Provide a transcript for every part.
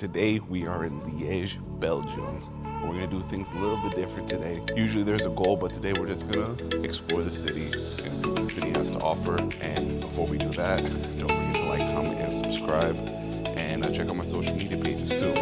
Today we are in Liège, Belgium. We're gonna do things a little bit different today. Usually there's a goal, but today we're just gonna explore the city and see what the city has to offer. And before we do that, don't forget to like, comment, and subscribe. And check out my social media pages too.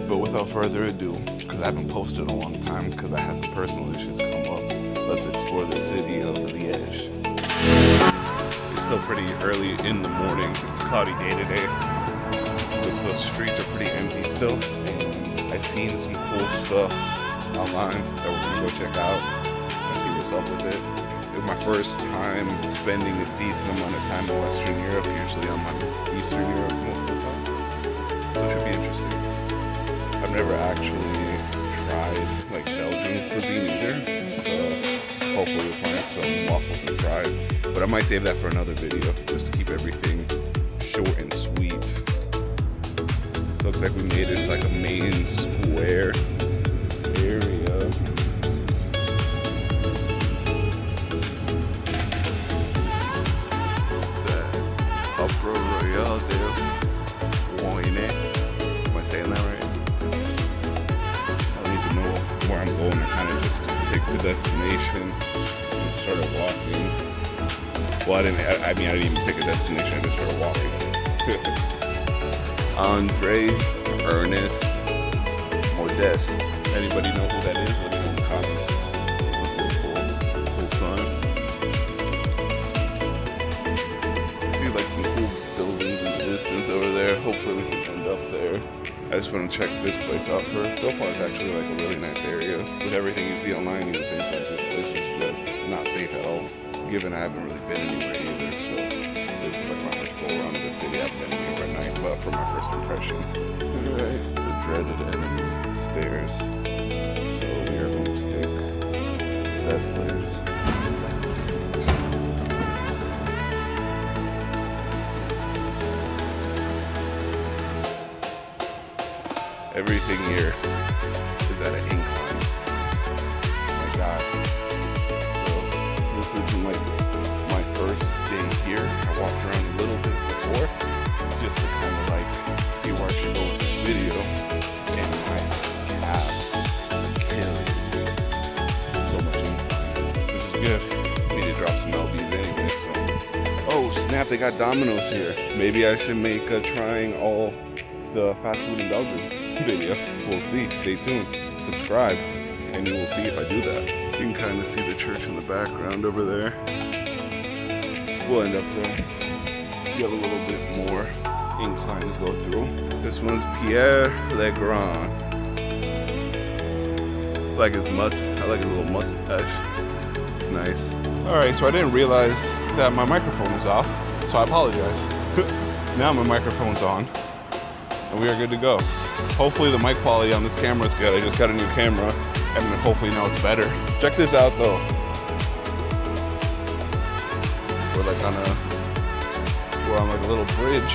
But without further ado, because I haven't posted in a long time because I had some personal issues come up, let's explore the city of Liège. It's still pretty early in the morning. It's a cloudy day today. So the streets are pretty empty still. And I've seen some cool stuff online that we're gonna go check out and see what's up with it. It was my first time spending a decent amount of time in Western Europe. Usually I'm on Eastern Europe most of the time. So it should be interesting. I've never actually tried like Belgian cuisine either. So hopefully we'll find some waffles and fries. But I might save that for another video just to keep everything short and sweet. Looks like we made it like a main square area. What's that? Upper Royale there. Wine. Am I saying that right? I don't even know where I'm going. I kind of just picked the destination and started walking. Well, I didn't even pick a destination. I just started walking. Andre, Ernest, Modeste. Anybody know who that is? Let me know in the comments. That's a cool sign. I see like some cool buildings in the distance over there. Hopefully we can end up there. I just want to check this place out first. So far it's actually like a really nice area. With everything you see online, you would think that this place is just not safe at all. Given I haven't really been anywhere either, so this is like my first go around the city. I've been anywhere at night, but from my first impression. Alright, the dreaded enemy stairs. So we are going to take the escalators. Everything here is at an incline. Oh my god. This isn't like my first day here. I walked around a little bit before just to kind of like see where I should go with this video. And my calves are killing me. So much incline, which is good. I need to drop some LBs anyway, so. Oh snap, they got Domino's here. Maybe I should make a trying all the fast food in Belgium video. We'll see. Stay tuned. Subscribe and you will see if I do that. You can kind of see the church in the background over there. We'll end up there. You have a little bit more incline to go through. This one's Pierre Legrand. I like his little mustache. It's nice. Alright, so I didn't realize that my microphone was off, so I apologize. Now my microphone's on, and we are good to go. Hopefully the mic quality on this camera is good. I just got a new camera, and hopefully now it's better. Check this out though. We're on like a little bridge.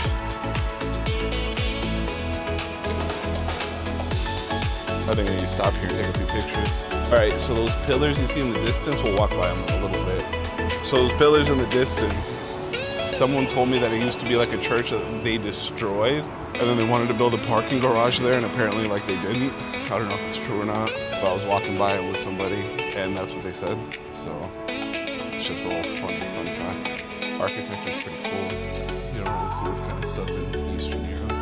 I think I need to stop here and take a few pictures. All right, so those pillars you see in the distance, we'll walk by them a little bit. So those pillars in the distance, someone told me that it used to be like a church that they destroyed, and then they wanted to build a parking garage there, and apparently like they didn't. I don't know if it's true or not, but I was walking by it with somebody, and that's what they said. So it's just a little fun fact. Architecture is pretty cool. You don't really see this kind of stuff in Eastern Europe.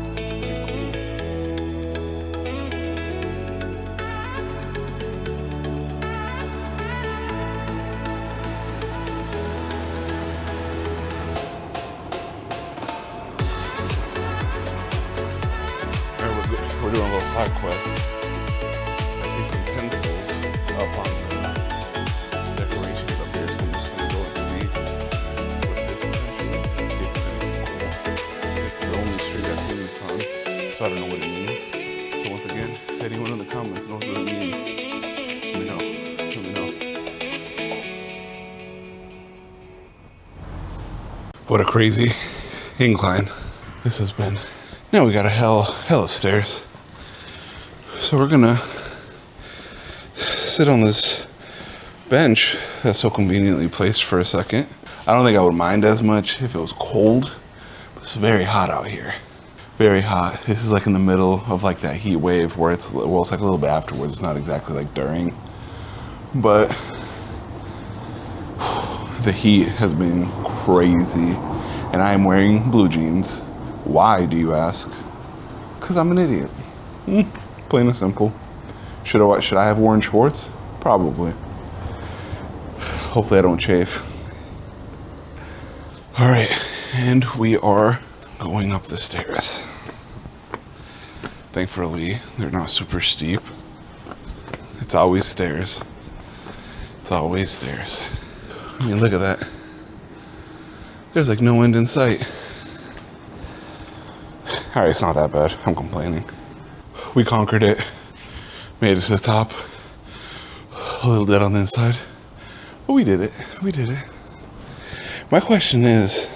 It's pretty cool. Alright, we're doing a little side quest. I see some pencils up on the decorations up here, so I'm just gonna go and see what this potentially and see if it's anything cool. It's the only street I've seen this on, so I don't know what it means. So once again, if anyone in the comments knows what it means, let me know. What a crazy incline this has been. Now we got a hell of stairs. So we're gonna sit on this bench that's so conveniently placed for a second. I don't think I would mind as much if it was cold, but it's very hot out here. Very hot. This is like in the middle of like that heat wave where it's, well, it's like a little bit afterwards. It's not exactly like during, but the heat has been crazy, and I am wearing blue jeans. Why, do you ask? Because I'm an idiot. Plain and simple. Should I have worn shorts? Probably. Hopefully I don't chafe. All right, and we are going up the stairs. Thankfully, they're not super steep. It's always stairs. It's always stairs. I mean, look at that. There's like no end in sight. All right, it's not that bad. I'm complaining. We conquered it. Made it to the top. A little dead on the inside. But we did it. We did it. My question is,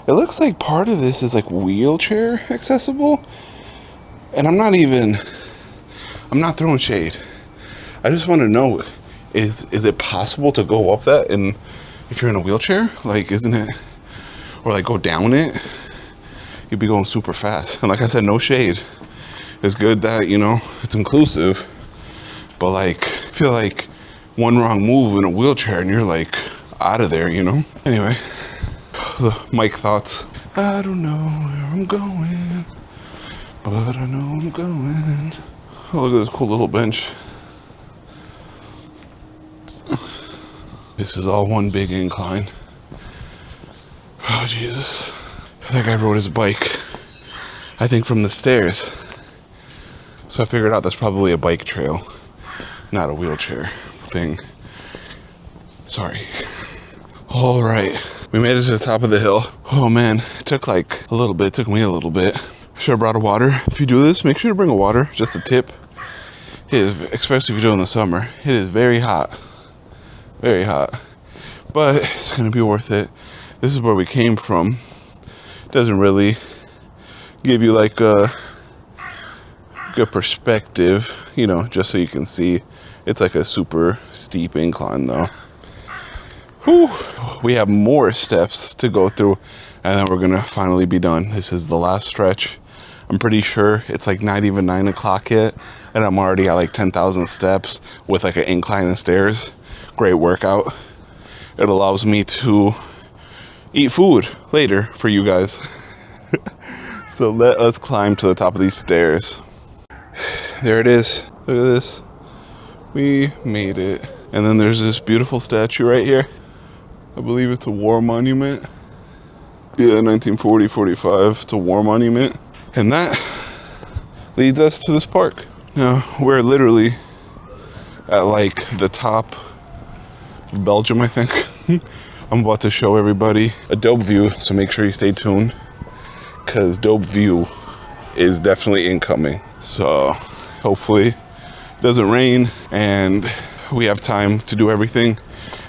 it looks like part of this is like wheelchair accessible. And I'm not throwing shade. I just want to know, is it possible to go up that, and if you're in a wheelchair, like, isn't it, or like go down it, you'd be going super fast. And like I said, no shade. It's good that, you know, it's inclusive, but like, I feel like one wrong move in a wheelchair and you're like out of there, you know? Anyway, the Mike thoughts. I don't know where I'm going, but I know I'm going. Oh, look at this cool little bench. This is all one big incline. Oh, Jesus. That guy rode his bike, I think, from the stairs. So I figured out that's probably a bike trail, not a wheelchair thing. Sorry. All right. We made it to the top of the hill. Oh man, it took like a little bit. It took me a little bit. Should have brought a water. If you do this, make sure to bring a water. Just a tip. It is, especially if you do it in the summer, it is very hot. Very hot. But it's going to be worth it. This is where we came from. It doesn't really give you like a good perspective, you know, just so you can see. It's like a super steep incline though. Whew. We have more steps to go through, and then we're gonna finally be done. This is the last stretch. I'm pretty sure it's like not even 9 o'clock yet, and I'm already at like 10,000 steps with like an incline and stairs. Great workout. It allows me to eat food later for you guys. So let us climb to the top of these stairs. There it is. Look at this. We made it. And then there's this beautiful statue right here. I believe it's a war monument. Yeah, 1940-45. It's a war monument. And that leads us to this park. Now, we're literally at like the top of Belgium, I think. I'm about to show everybody a dope view, so make sure you stay tuned, because dope view is definitely incoming. So hopefully it doesn't rain and we have time to do everything.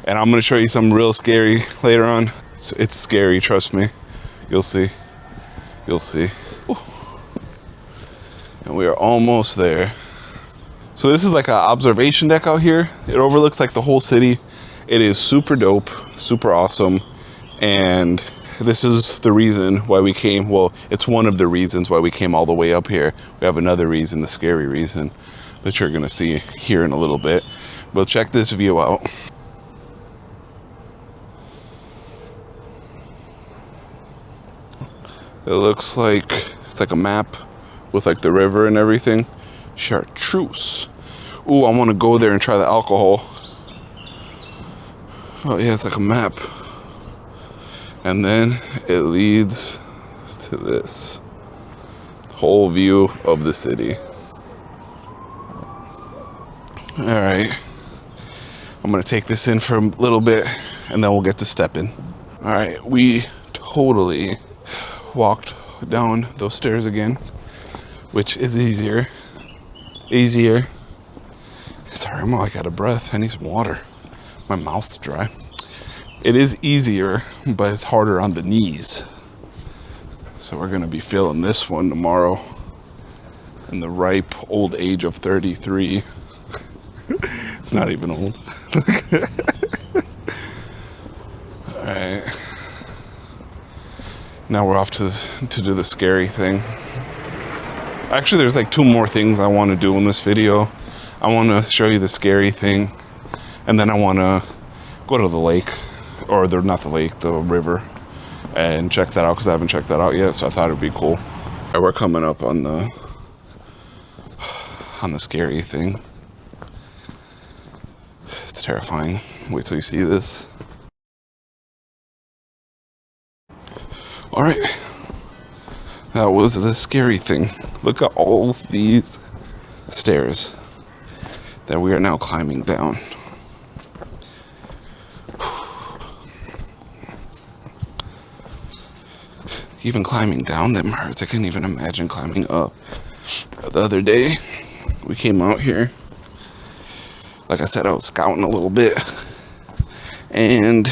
And I'm going to show you something real scary later on. It's scary, trust me. You'll see. You'll see. And we are almost there. So this is like an observation deck out here. It overlooks like the whole city. It is super dope, super awesome. And this is the reason why we came. Well, it's one of the reasons why we came all the way up here. We have another reason, the scary reason, that you're gonna see here in a little bit. But check this view out. It looks like it's like a map with like the river and everything. Chartreuse. Ooh, I want to go there and try the alcohol. Oh yeah, it's like a map. And then it leads to this whole view of the city. All right, I'm gonna take this in for a little bit and then we'll get to stepping. All right, we totally walked down those stairs again, which is easier. Sorry, I'm like out of breath. I need some water. My mouth's dry. It is easier, but it's harder on the knees. So we're gonna be feeling this one tomorrow in the ripe old age of 33. It's not even old. All right. Now we're off to do the scary thing. Actually, there's like 2 more things I want to do in this video. I want to show you the scary thing, and then I want to go to the lake, or not the lake, the river, and check that out because I haven't checked that out yet. So I thought it'd be cool. All right, we're coming up on the scary thing. It's terrifying. Wait till you see this. All right, that was the scary thing. Look at all these stairs that we are now climbing down. Even climbing down them hurts. I can't even imagine climbing up. The other day, we came out here. Like I said, I was scouting a little bit, and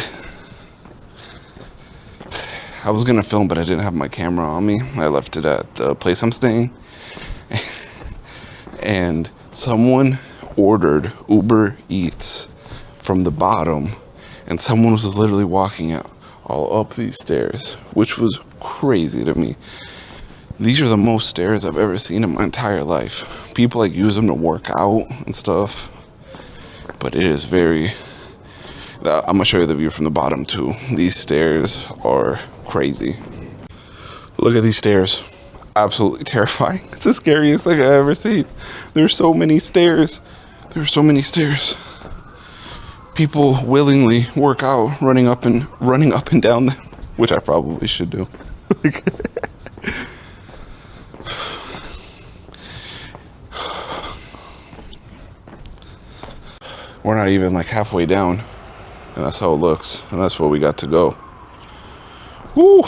I was gonna film, but I didn't have my camera on me. I left it at the place I'm staying, and someone ordered Uber Eats from the bottom, and someone was literally walking out all up these stairs, which was crazy to me. These are the most stairs I've ever seen in my entire life. People like use them to work out and stuff, but it is very... I'm gonna show you the view from the bottom too. These stairs are crazy. Look at these stairs. Absolutely terrifying. It's the scariest thing I've ever seen. There's so many stairs. There's so many stairs. People willingly work out, running up and down them, which I probably should do. We're not even like halfway down, and that's how it looks, and that's where we got to go. Woo!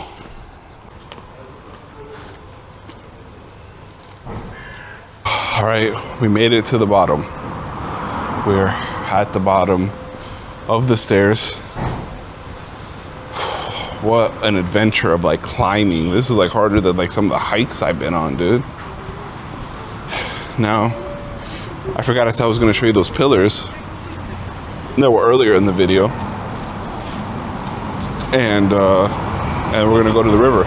All right, we made it to the bottom. We're at the bottom of the stairs. What an adventure of like climbing. This is like harder than like some of the hikes I've been on, dude. Now, I forgot I said I was gonna show you those pillars that were earlier in the video. And we're gonna go to the river.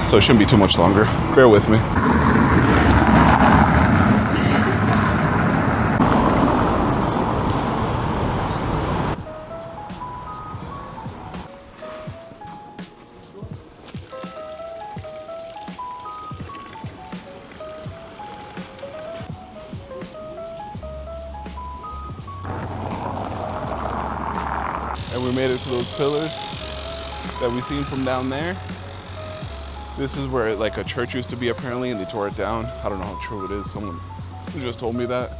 So it shouldn't be too much longer. Bear with me. And we made it to those pillars that we seen from down there. This is where like a church used to be apparently, and they tore it down. I don't know how true it is. Someone just told me that.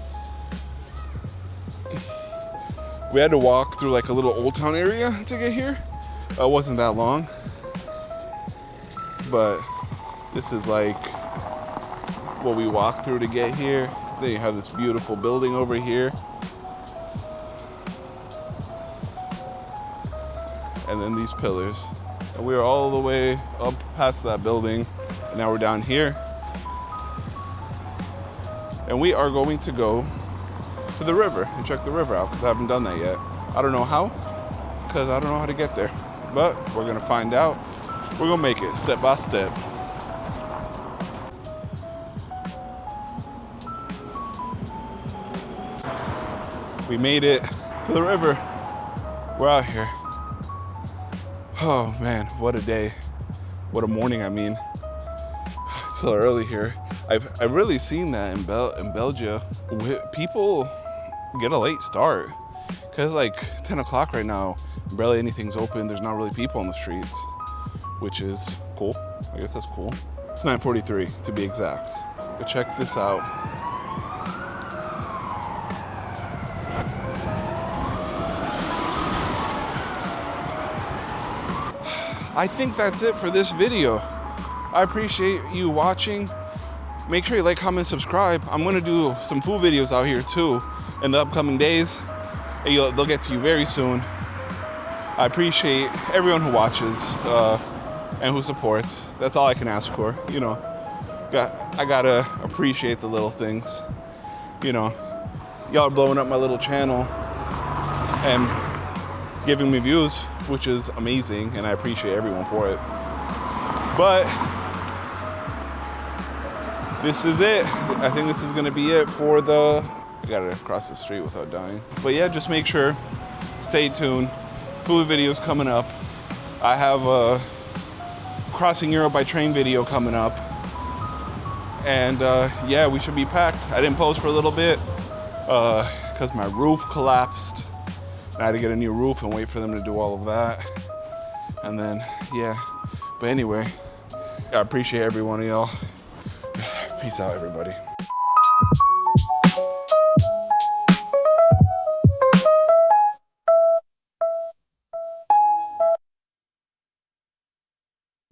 We had to walk through like a little old town area to get here. It wasn't that long, but this is like what we walked through to get here. Then you have this beautiful building over here. And then these pillars. And we are all the way up past that building, and now we're down here. And we are going to go to the river and check the river out, because I haven't done that yet. I don't know how, because I don't know how to get there. But we're gonna find out. We're gonna make it step by step. We made it to the river. We're out here. Oh man, what a day. What a morning, I mean. It's still early here. I've really seen that in Belgium. People get a late start. Cause like 10 o'clock right now, barely anything's open. There's not really people on the streets, which is cool. I guess that's cool. It's 9:43 to be exact. But check this out. I think that's it for this video. I appreciate you watching. Make sure you like, comment, subscribe. I'm gonna do some food videos out here too in the upcoming days. And they'll get to you very soon. I appreciate everyone who watches and who supports. That's all I can ask for. You know, I gotta appreciate the little things. You know, y'all are blowing up my little channel and giving me views, which is amazing, and I appreciate everyone for it. But this is it. I think this is gonna be it for the, I gotta cross the street without dying. But yeah, just make sure, stay tuned. Food videos coming up. I have a Crossing Europe by train video coming up. And yeah, we should be packed. I didn't post for a little bit because my roof collapsed. I had to get a new roof and wait for them to do all of that. And then, yeah. But anyway, I appreciate every one of y'all. Peace out, everybody.